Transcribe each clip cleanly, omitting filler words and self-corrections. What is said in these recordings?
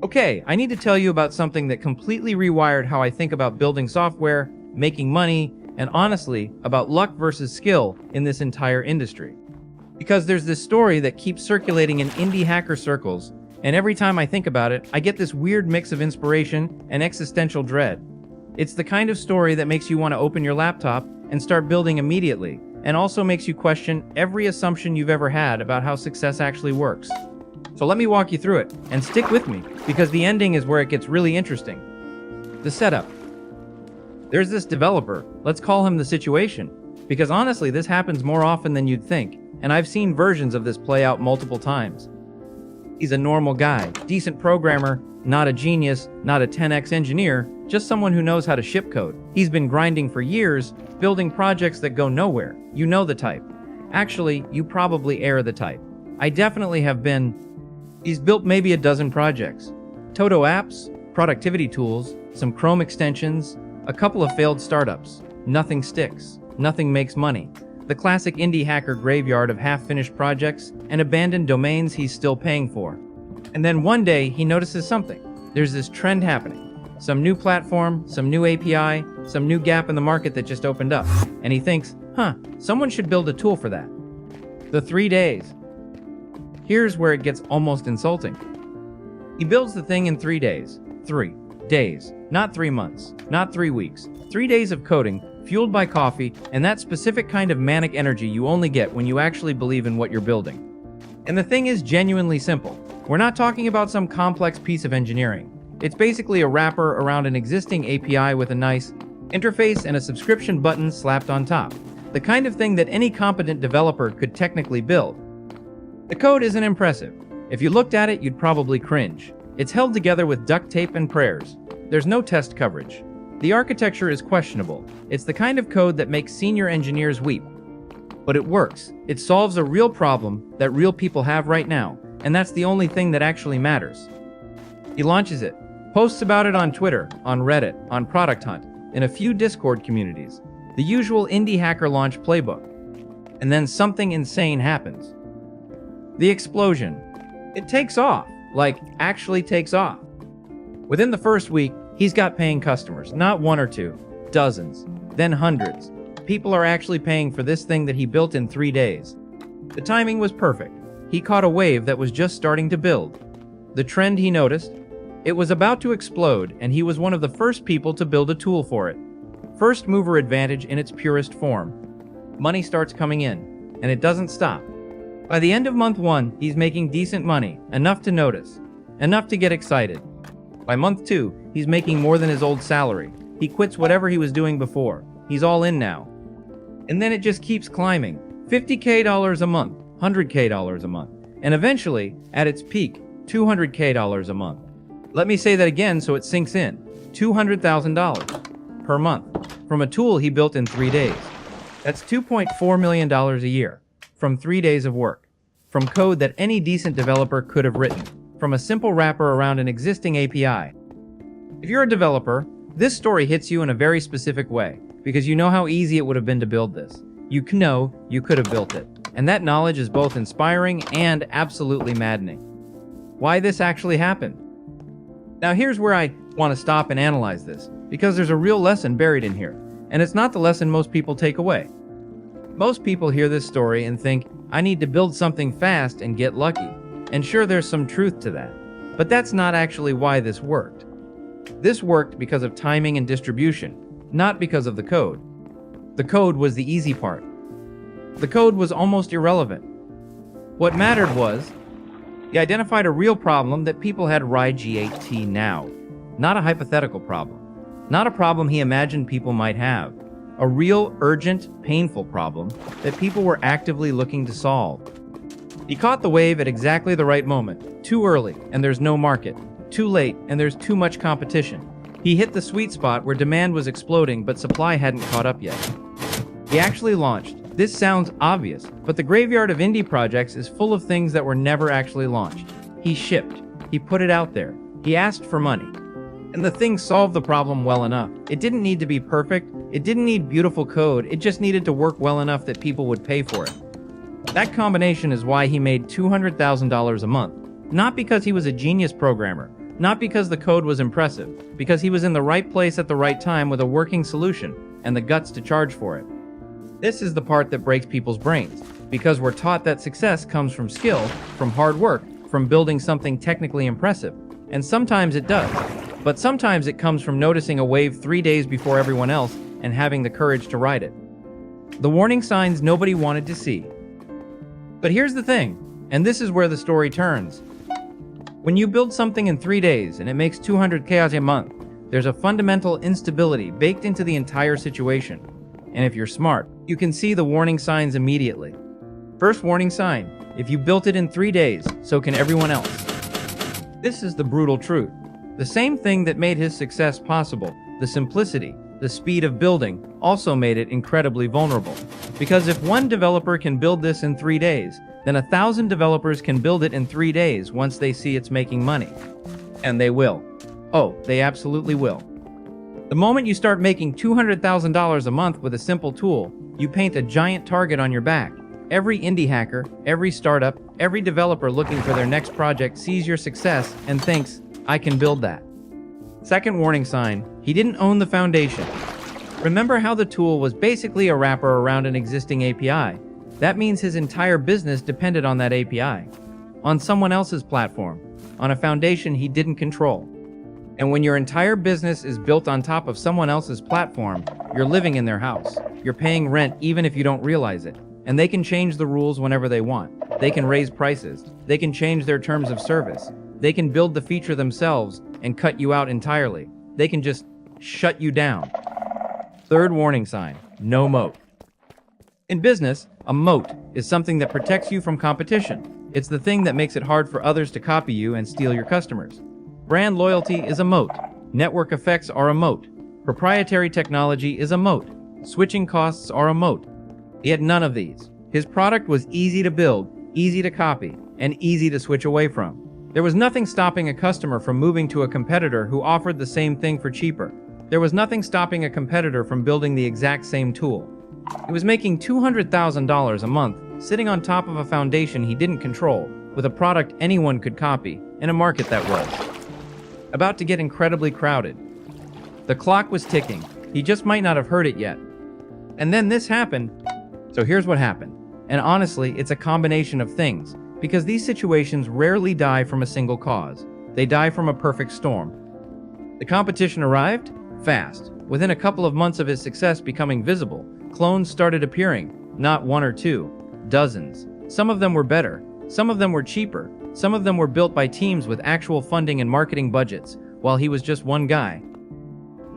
Okay, I need to tell you about something that completely rewired how I think about building software, making money, and honestly, about luck versus skill in this entire industry. Because there's this story that keeps circulating in indie hacker circles, and every time I think about it, I get this weird mix of inspiration and existential dread. It's the kind of story that makes you want to open your laptop and start building immediately, and also makes you question every assumption you've ever had about how success actually works. So let me walk you through it, and stick with me, because the ending is where it gets really interesting. The setup. There's this developer, let's call him the situation, because honestly this happens more often than you'd think, and I've seen versions of this play out multiple times. He's a normal guy, decent programmer, not a genius, not a 10x engineer, just someone who knows how to ship code. He's been grinding for years, building projects that go nowhere. You know the type. Actually, you probably are the type. I definitely have been. He's built maybe a dozen projects. Toto apps, productivity tools, some Chrome extensions, a couple of failed startups. Nothing sticks. Nothing makes money. The classic indie hacker graveyard of half-finished projects and abandoned domains he's still paying for. And then one day, he notices something. There's this trend happening. Some new platform, some new API, some new gap in the market that just opened up. And he thinks, someone should build a tool for that. The 3 days. Here's where it gets almost insulting. He builds the thing in 3 days. 3 days. Not 3 months. Not 3 weeks. 3 days of coding, fueled by coffee, and that specific kind of manic energy you only get when you actually believe in what you're building. And the thing is genuinely simple. We're not talking about some complex piece of engineering. It's basically a wrapper around an existing API with a nice interface and a subscription button slapped on top. The kind of thing that any competent developer could technically build. The code isn't impressive. If you looked at it, you'd probably cringe. It's held together with duct tape and prayers. There's no test coverage. The architecture is questionable. It's the kind of code that makes senior engineers weep. But it works. It solves a real problem that real people have right now, and that's the only thing that actually matters. He launches it, posts about it on Twitter, on Reddit, on Product Hunt, in a few Discord communities. The usual indie hacker launch playbook. And then something insane happens. The explosion. It takes off. Like, actually takes off. Within the first week, he's got paying customers, not one or two, dozens, then hundreds. People are actually paying for this thing that he built in 3 days. The timing was perfect. He caught a wave that was just starting to build. The trend he noticed? It was about to explode, and he was one of the first people to build a tool for it. First mover advantage in its purest form. Money starts coming in, and it doesn't stop. By the end of month 1, he's making decent money, enough to notice, enough to get excited. By month 2, he's making more than his old salary. He quits whatever he was doing before. He's all in now. And then it just keeps climbing. $50K a month, $100K a month, and eventually, at its peak, $200K a month. Let me say that again so it sinks in. $200,000 per month from a tool he built in 3 days. That's $2.4 million a year from 3 days of work, from code that any decent developer could have written, from a simple wrapper around an existing API. If you're a developer, this story hits you in a very specific way, because you know how easy it would have been to build this. You know you could have built it. And that knowledge is both inspiring and absolutely maddening. Why this actually happened? Now here's where I want to stop and analyze this, because there's a real lesson buried in here, and it's not the lesson most people take away. Most people hear this story and think, I need to build something fast and get lucky. And sure, there's some truth to that. But that's not actually why this worked. This worked because of timing and distribution, not because of the code. The code was the easy part. The code was almost irrelevant. What mattered was, he identified a real problem that people had RIGAT now, not a hypothetical problem, not a problem he imagined people might have, a real, urgent, painful problem that people were actively looking to solve. He caught the wave at exactly the right moment, too early and there's no market, too late and there's too much competition. He hit the sweet spot where demand was exploding but supply hadn't caught up yet. He actually launched. This sounds obvious, but the graveyard of indie projects is full of things that were never actually launched. He shipped. He put it out there. He asked for money. And the thing solved the problem well enough. It didn't need to be perfect. It didn't need beautiful code. It just needed to work well enough that people would pay for it. That combination is why he made $200,000 a month. Not because he was a genius programmer, Not because the code was impressive, because he was in the right place at the right time with a working solution and the guts to charge for it. This is the part that breaks people's brains, because we're taught that success comes from skill, from hard work, from building something technically impressive. And sometimes it does. But sometimes it comes from noticing a wave 3 days before everyone else and having the courage to ride it. The warning signs nobody wanted to see. But here's the thing, and this is where the story turns. When you build something in 3 days and it makes $200K a month, there's a fundamental instability baked into the entire situation. And if you're smart, you can see the warning signs immediately. First warning sign, if you built it in 3 days, so can everyone else. This is the brutal truth. The same thing that made his success possible, the simplicity, the speed of building, also made it incredibly vulnerable. Because if one developer can build this in 3 days, then 1,000 developers can build it in 3 days once they see it's making money. And they will. Oh, they absolutely will. The moment you start making $200,000 a month with a simple tool, you paint a giant target on your back. Every indie hacker, every startup, every developer looking for their next project sees your success and thinks, I can build that. Second warning sign, he didn't own the foundation. Remember how the tool was basically a wrapper around an existing API? That means his entire business depended on that API, on someone else's platform, on a foundation he didn't control. And when your entire business is built on top of someone else's platform, you're living in their house. You're paying rent even if you don't realize it. And they can change the rules whenever they want. They can raise prices. They can change their terms of service. They can build the feature themselves and cut you out entirely. They can just shut you down. Third warning sign, no moat. In business, a moat is something that protects you from competition. It's the thing that makes it hard for others to copy you and steal your customers. Brand loyalty is a moat. Network effects are a moat. Proprietary technology is a moat. Switching costs are a moat. He had none of these. His product was easy to build, easy to copy, and easy to switch away from. There was nothing stopping a customer from moving to a competitor who offered the same thing for cheaper. There was nothing stopping a competitor from building the exact same tool. He was making $200,000 a month, sitting on top of a foundation he didn't control, with a product anyone could copy, in a market that was about to get incredibly crowded. The clock was ticking. He just might not have heard it yet. And then this happened. So here's what happened. And honestly, it's a combination of things, because these situations rarely die from a single cause. They die from a perfect storm. The competition arrived fast. Within a couple of months of his success becoming visible, clones started appearing, not one or two, dozens. Some of them were better, some of them were cheaper, some of them were built by teams with actual funding and marketing budgets, while he was just one guy.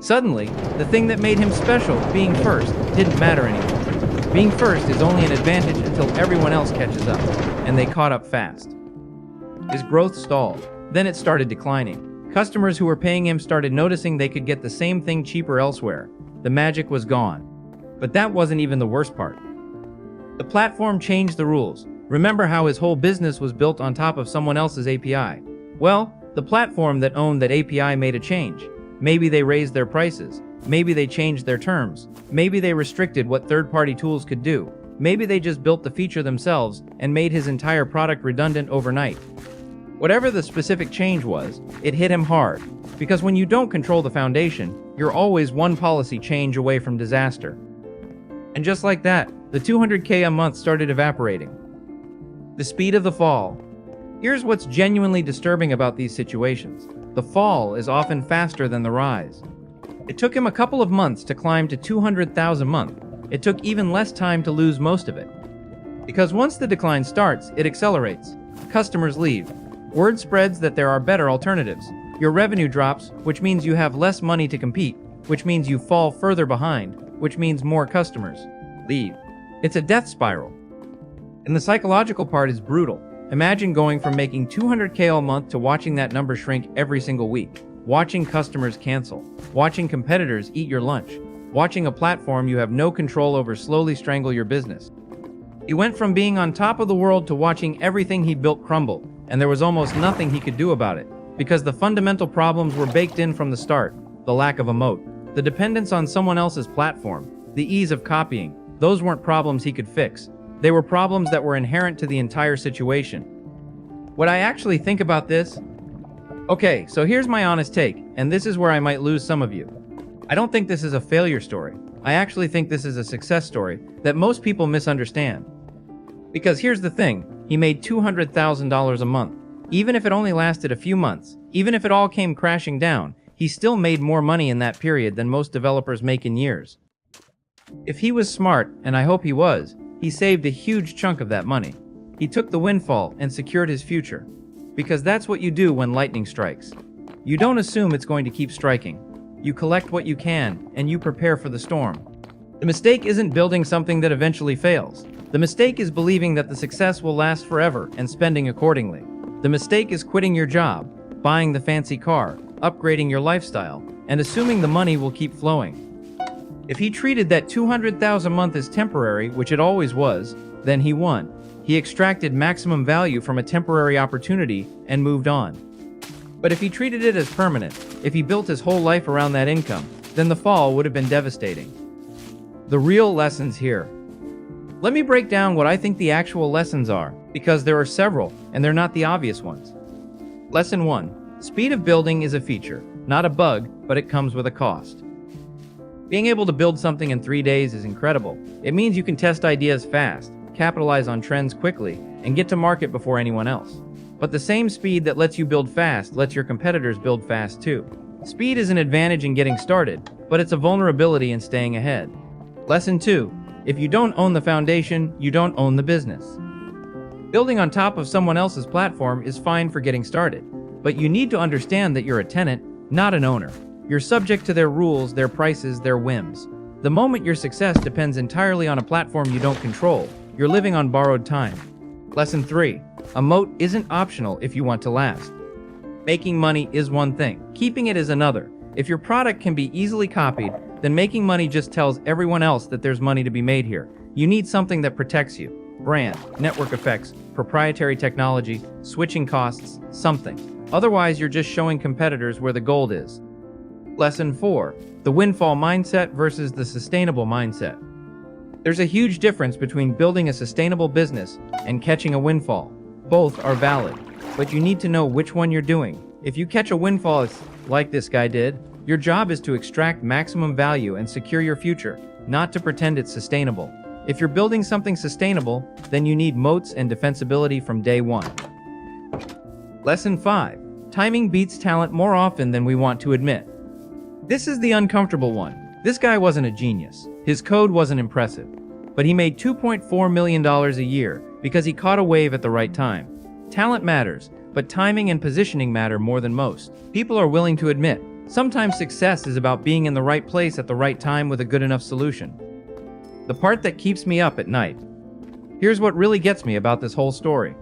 Suddenly, the thing that made him special, being first, didn't matter anymore. Being first is only an advantage until everyone else catches up, and they caught up fast. His growth stalled. Then it started declining. Customers who were paying him started noticing they could get the same thing cheaper elsewhere. The magic was gone. But that wasn't even the worst part. The platform changed the rules. Remember how his whole business was built on top of someone else's API? Well, the platform that owned that API made a change. Maybe they raised their prices. Maybe they changed their terms. Maybe they restricted what third-party tools could do. Maybe they just built the feature themselves and made his entire product redundant overnight. Whatever the specific change was, it hit him hard. Because when you don't control the foundation, you're always one policy change away from disaster. And just like that, the $200K a month started evaporating. The speed of the fall. Here's what's genuinely disturbing about these situations. The fall is often faster than the rise. It took him a couple of months to climb to $200,000 a month. It took even less time to lose most of it. Because once the decline starts, it accelerates. Customers leave. Word spreads that there are better alternatives. Your revenue drops, which means you have less money to compete, which means you fall further behind, which means more customers leave. It's a death spiral. And the psychological part is brutal. Imagine going from making $200K a month to watching that number shrink every single week. Watching customers cancel, watching competitors eat your lunch, watching a platform you have no control over slowly strangle your business. He went from being on top of the world to watching everything he built crumble, and there was almost nothing he could do about it, because the fundamental problems were baked in from the start. The lack of a moat, the dependence on someone else's platform, the ease of copying. Those weren't problems he could fix. They were problems that were inherent to the entire situation. What I actually think about this, Okay, so here's my honest take, and this is where I might lose some of you. I don't think this is a failure story. I actually think this is a success story that most people misunderstand. Because here's the thing, he made $200,000 a month. Even if it only lasted a few months, even if it all came crashing down, he still made more money in that period than most developers make in years. If he was smart, and I hope he was, he saved a huge chunk of that money. He took the windfall and secured his future. Because that's what you do when lightning strikes. You don't assume it's going to keep striking. You collect what you can, and you prepare for the storm. The mistake isn't building something that eventually fails. The mistake is believing that the success will last forever and spending accordingly. The mistake is quitting your job, buying the fancy car, upgrading your lifestyle, and assuming the money will keep flowing. If he treated that $200,000 a month as temporary, which it always was, then he won. He extracted maximum value from a temporary opportunity and moved on. But if he treated it as permanent, if he built his whole life around that income, then the fall would have been devastating. The real lessons here. Let me break down what I think the actual lessons are, because there are several, and they're not the obvious ones. Lesson 1. Speed of building is a feature, not a bug, but it comes with a cost. Being able to build something in 3 days is incredible. It means you can test ideas fast, capitalize on trends quickly, and get to market before anyone else. But the same speed that lets you build fast lets your competitors build fast too. Speed is an advantage in getting started, but it's a vulnerability in staying ahead. Lesson 2. If you don't own the foundation, you don't own the business. Building on top of someone else's platform is fine for getting started, but you need to understand that you're a tenant, not an owner. You're subject to their rules, their prices, their whims. The moment your success depends entirely on a platform you don't control, you're living on borrowed time. Lesson 3. A moat isn't optional if you want to last. Making money is one thing, keeping it is another. If your product can be easily copied, then making money just tells everyone else that there's money to be made here. You need something that protects you. Brand, network effects, proprietary technology, switching costs, something. Otherwise, you're just showing competitors where the gold is. Lesson 4. The windfall mindset versus the sustainable mindset. There's a huge difference between building a sustainable business and catching a windfall. Both are valid, but you need to know which one you're doing. If you catch a windfall like this guy did, your job is to extract maximum value and secure your future, not to pretend it's sustainable. If you're building something sustainable, then you need moats and defensibility from day one. Lesson 5. Timing beats talent more often than we want to admit. This is the uncomfortable one. This guy wasn't a genius. His code wasn't impressive. But he made $2.4 million a year because he caught a wave at the right time. Talent matters, but timing and positioning matter more than most. People are willing to admit, sometimes success is about being in the right place at the right time with a good enough solution. The part that keeps me up at night. Here's what really gets me about this whole story.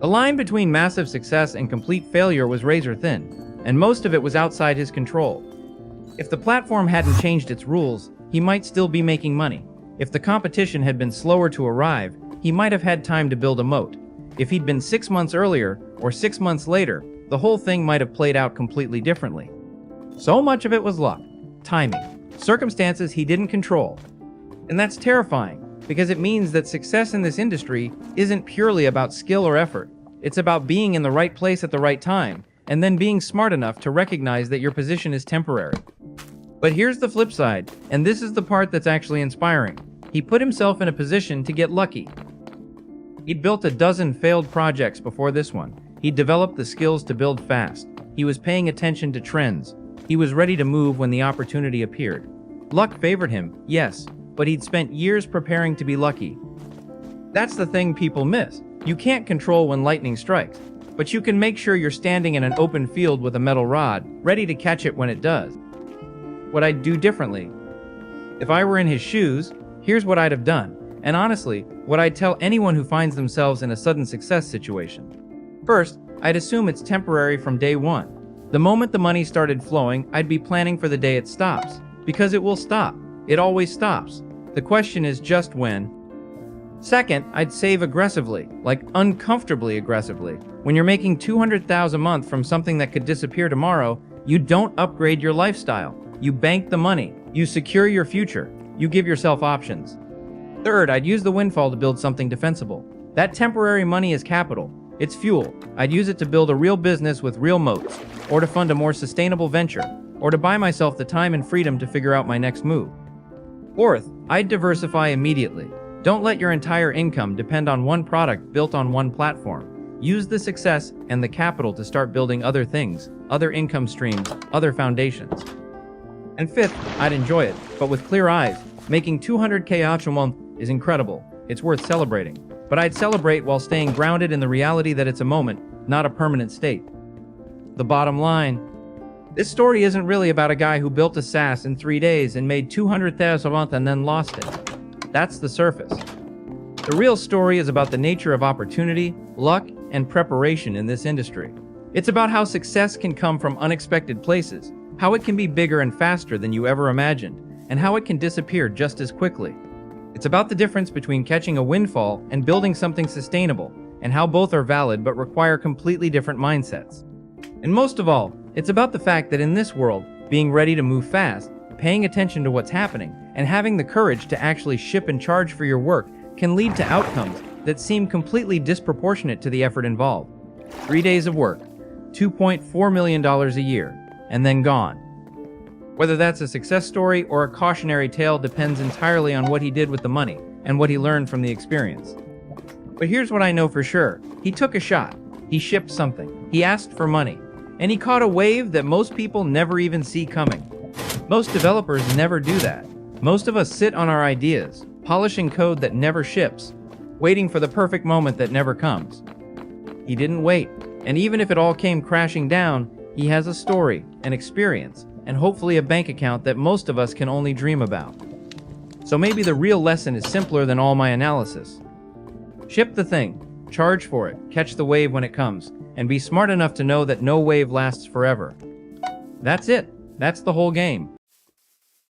The line between massive success and complete failure was razor thin, and most of it was outside his control. If the platform hadn't changed its rules, he might still be making money. If the competition had been slower to arrive, he might have had time to build a moat. If he'd been 6 months earlier or 6 months later, the whole thing might have played out completely differently. So much of it was luck, timing, circumstances he didn't control. And that's terrifying, because it means that success in this industry isn't purely about skill or effort. It's about being in the right place at the right time, and then being smart enough to recognize that your position is temporary. But here's the flip side, and this is the part that's actually inspiring. He put himself in a position to get lucky. He'd built a dozen failed projects before this one. He'd developed the skills to build fast. He was paying attention to trends. He was ready to move when the opportunity appeared. Luck favored him, yes, but he'd spent years preparing to be lucky. That's the thing people miss. You can't control when lightning strikes, but you can make sure you're standing in an open field with a metal rod, ready to catch it when it does. What I'd do differently. If I were in his shoes, here's what I'd have done. And honestly, what I'd tell anyone who finds themselves in a sudden success situation. First, I'd assume it's temporary from day one. The moment the money started flowing, I'd be planning for the day it stops. Because it will stop. It always stops. The question is just when. Second, I'd save aggressively, like uncomfortably aggressively. When you're making $200,000 a month from something that could disappear tomorrow, you don't upgrade your lifestyle. You bank the money. You secure your future. You give yourself options. Third, I'd use the windfall to build something defensible. That temporary money is capital. It's fuel. I'd use it to build a real business with real moats, or to fund a more sustainable venture, or to buy myself the time and freedom to figure out my next move. Fourth, I'd diversify immediately. Don't let your entire income depend on one product built on one platform. Use the success and the capital to start building other things, other income streams, other foundations. And fifth, I'd enjoy it, but with clear eyes. Making $200K a month is incredible. It's worth celebrating. But I'd celebrate while staying grounded in the reality that it's a moment, not a permanent state. The bottom line, this story isn't really about a guy who built a SaaS in 3 days and made $200,000 a month and then lost it. That's the surface. The real story is about the nature of opportunity, luck, and preparation in this industry. It's about how success can come from unexpected places, how it can be bigger and faster than you ever imagined, and how it can disappear just as quickly. It's about the difference between catching a windfall and building something sustainable, and how both are valid but require completely different mindsets. And most of all, it's about the fact that in this world, being ready to move fast, paying attention to what's happening, and having the courage to actually ship and charge for your work can lead to outcomes that seem completely disproportionate to the effort involved. 3 days of work, $2.4 million a year, and then gone. Whether that's a success story or a cautionary tale depends entirely on what he did with the money and what he learned from the experience. But here's what I know for sure. He took a shot. He shipped something. He asked for money. And he caught a wave that most people never even see coming. Most developers never do that. Most of us sit on our ideas, polishing code that never ships, waiting for the perfect moment that never comes. He didn't wait. And even if it all came crashing down, he has a story, an experience, and hopefully a bank account that most of us can only dream about. So maybe the real lesson is simpler than all my analysis. Ship the thing, charge for it, catch the wave when it comes, and be smart enough to know that no wave lasts forever. That's it. That's the whole game.